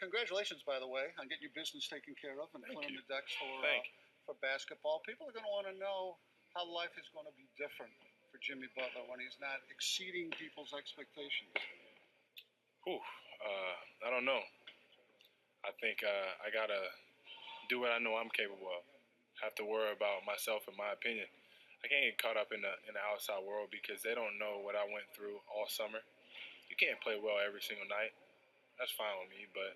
Congratulations, by the way, on getting your business taken care of and Thank clearing you. the decks Thank you. for basketball. People are going to want to know how life is going to be different for Jimmy Butler when he's not exceeding people's expectations. Whew, I don't know. I think I gotta do what I know I'm capable of. Have to worry about myself and my opinion. I can't get caught up in the outside world because they don't know what I went through all summer. You can't play well every single night. That's fine with me, but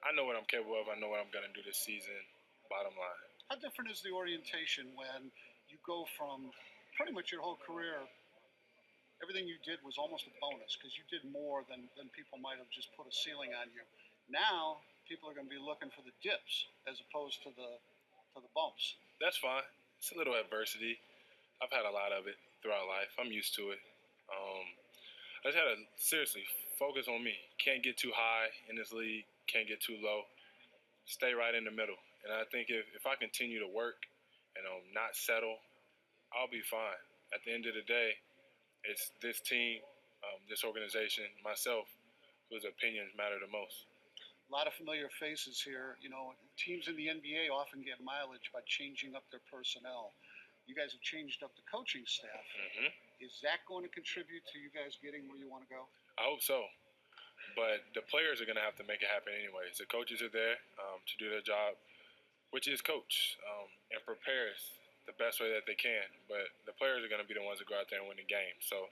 I know what I'm capable of. I know what I'm gonna do this season. Bottom line. How different is the orientation when you go from pretty much your whole career? Everything you did was almost a bonus because you did more than people might have just put a ceiling on you. Now people are going to be looking for the dips as opposed to the bumps. That's fine. It's a little adversity. I've had a lot of it throughout life. I'm used to it. I just had to seriously focus on me. Can't get too high in this league. Can't get too low. Stay right in the middle. And I think if I continue to work and not settle, I'll be fine. At the end of the day, it's this team, this organization, myself, whose opinions matter the most. A lot of familiar faces here. Teams in the NBA often get mileage by changing up their personnel. You guys have changed up the coaching staff. Mm-hmm. Is that going to contribute to you guys getting where you want to go? I hope so. But the players are going to have to make it happen anyways. The coaches are there to do their job, which is coach, and prepare us the best way that they can. But the players are going to be the ones that go out there and win the game. So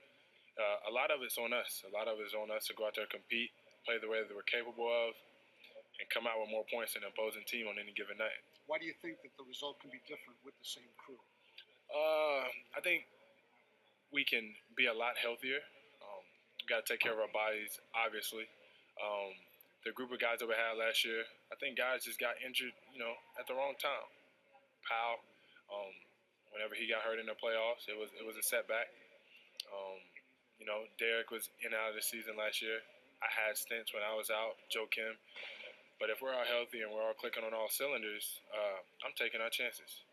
a lot of it's on us. A lot of it's on us to go out there and compete, play the way that we're capable of, and come out with more points than the opposing team on any given night. Why do you think that the result can be different with the same crew? I think we can be a lot healthier. We got to take care of our bodies, obviously. The group of guys that we had last year, I think guys just got injured, at the wrong time. Powell, whenever he got hurt in the playoffs, it was a setback. Derek was in and out of the season last year. I had stints when I was out, Joe Kim. But if we're all healthy and we're all clicking on all cylinders, I'm taking our chances.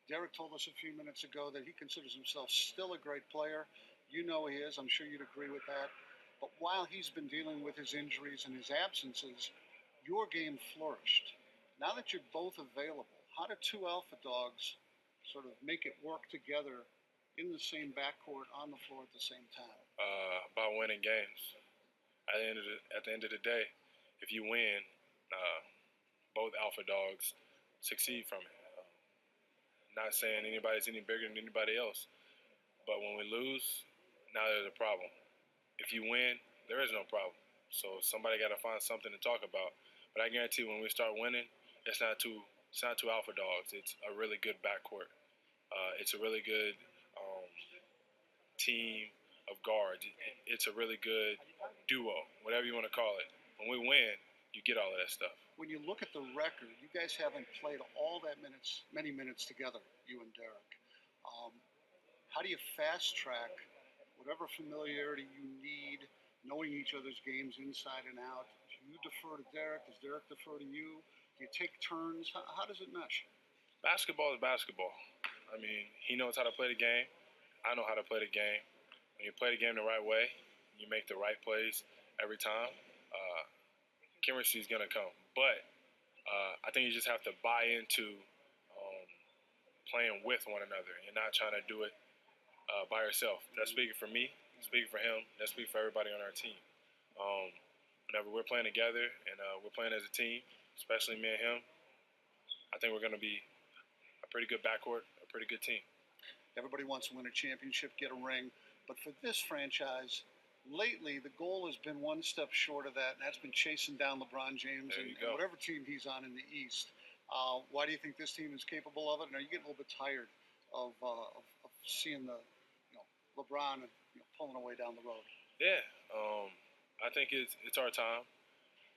Derek told us a few minutes ago that he considers himself still a great player. You know he is. I'm sure you'd agree with that. But while he's been dealing with his injuries and his absences, your game flourished. Now that you're both available, how do two alpha dogs sort of make it work together in the same backcourt on the floor at the same time? About winning games. At the end of the day, if you win, both alpha dogs succeed from it. Not saying anybody's any bigger than anybody else, but when we lose, now there's a problem. If you win, there is no problem. So somebody got to find something to talk about. But I guarantee when we start winning, it's not two alpha dogs. It's a really good backcourt. It's a really good team of guards. It's a really good duo, whatever you want to call it. When we win, you get all of that stuff. When you look at the record, you guys haven't played all that many minutes together, you and Derek. How do you fast track whatever familiarity you need, knowing each other's games inside and out? Do you defer to Derek? Does Derek defer to you? Do you take turns? How does it mesh? Basketball is basketball. I mean, he knows how to play the game. I know how to play the game. When you play the game the right way, you make the right plays every time. Chemistry is going to come. But I think you just have to buy into playing with one another and not trying to do it by yourself. That's speaking for me, speaking for him, that's speaking for everybody on our team. Whenever we're playing together and we're playing as a team, especially me and him, I think we're going to be a pretty good backcourt, a pretty good team. Everybody wants to win a championship, get a ring. But for this franchise, lately the goal has been one step short of that, and that's been chasing down LeBron James and whatever team he's on in the East. Why do you think this team is capable of it? And are you getting a little bit tired of seeing the LeBron pulling away down the road? Yeah, I think it's our time.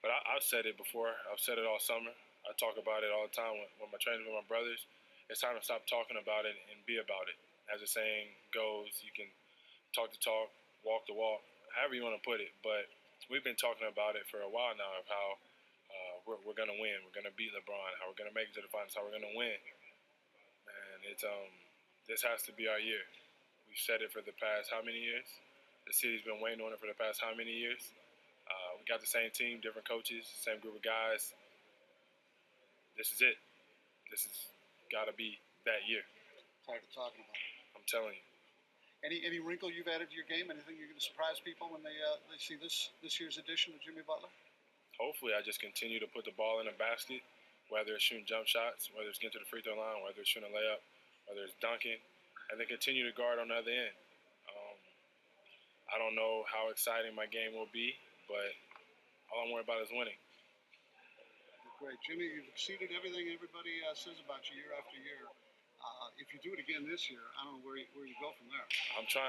But I've said it before. I've said it all summer. I talk about it all the time when my training with my brothers. It's time to stop talking about it and be about it. As the saying goes, you can talk the talk, walk the walk, however you want to put it. But we've been talking about it for a while now of how we're going to win. We're going to beat LeBron, how we're going to make it to the finals, how we're going to win. And this has to be our year. We've said it for the past how many years? The city's been waiting on it for the past how many years? got the same team, different coaches, same group of guys. This is it. This has got to be that year. Tired of talking about it. I'm telling you. Any wrinkle you've added to your game? Anything you're going to surprise people when they see this year's edition of Jimmy Butler? Hopefully, I just continue to put the ball in the basket, whether it's shooting jump shots, whether it's getting to the free throw line, whether it's shooting a layup, whether it's dunking, and then continue to guard on the other end. I don't know how exciting my game will be, but all I'm worried about is winning. Great. Jimmy, you've exceeded everything everybody says about you year after year. If you do it again this year, I don't know where you go from there. I'm trying.